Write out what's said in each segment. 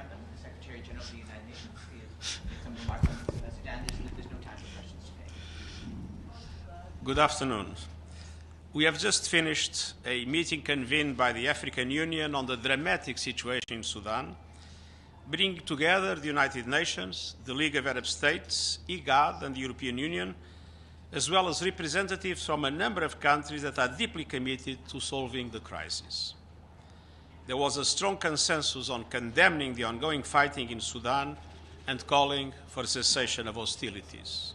Chairman, the Secretary General of the United Nations, make some remarks on Sudan. There's no time for questions today. Good afternoon. We have just finished a meeting convened by the African Union on the dramatic situation in Sudan, bringing together the United Nations, the League of Arab States, AL-HAJ, and the European Union, as well as representatives from a number of countries that are deeply committed to solving the crisis. There was a strong consensus on condemning the ongoing fighting in Sudan and calling for cessation of hostilities.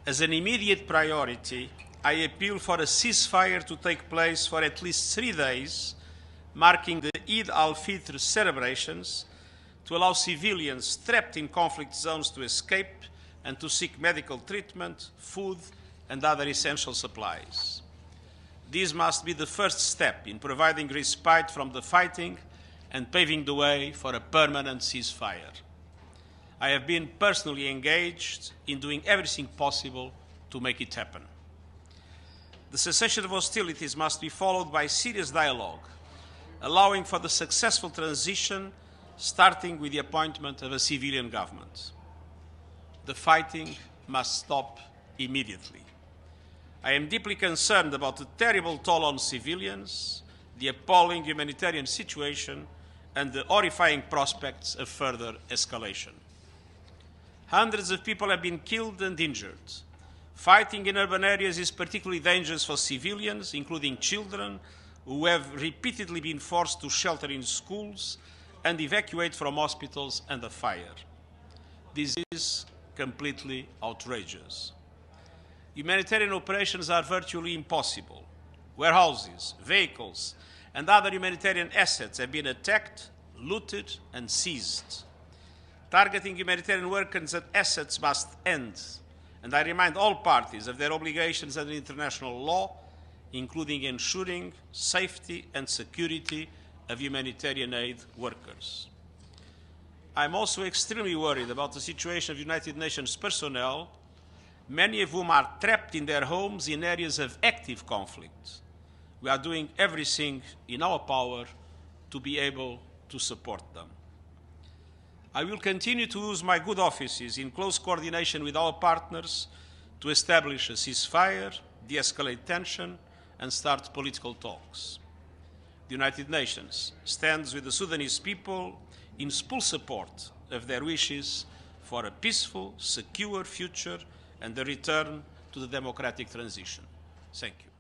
As an immediate priority, I appeal for a ceasefire to take place for at least 3 days, marking the Eid al-Fitr celebrations, to allow civilians trapped in conflict zones to escape and to seek medical treatment, food, and other essential supplies. This must be the first step in providing respite from the fighting and paving the way for a permanent ceasefire. I have been personally engaged in doing everything possible to make it happen. The cessation of hostilities must be followed by serious dialogue, allowing for the successful transition, starting with the appointment of a civilian government. The fighting must stop immediately. I am deeply concerned about the terrible toll on civilians, the appalling humanitarian situation, and the horrifying prospects of further escalation. Hundreds of people have been killed and injured. Fighting in urban areas is particularly dangerous for civilians, including children, who have repeatedly been forced to shelter in schools and evacuate from hospitals under fire. This is completely outrageous. Humanitarian operations are virtually impossible. Warehouses, vehicles, and other humanitarian assets have been attacked, looted, and seized. Targeting humanitarian workers and assets must end, and I remind all parties of their obligations under international law, including ensuring safety and security of humanitarian aid workers. I'm also extremely worried about the situation of United Nations personnel, many of whom are trapped in their homes in areas of active conflict. We are doing everything in our power to be able to support them. I will continue to use my good offices in close coordination with our partners to establish a ceasefire, de-escalate tension, and start political talks. The United Nations stands with the Sudanese people in full support of their wishes for a peaceful, secure future and the return to the democratic transition. Thank you.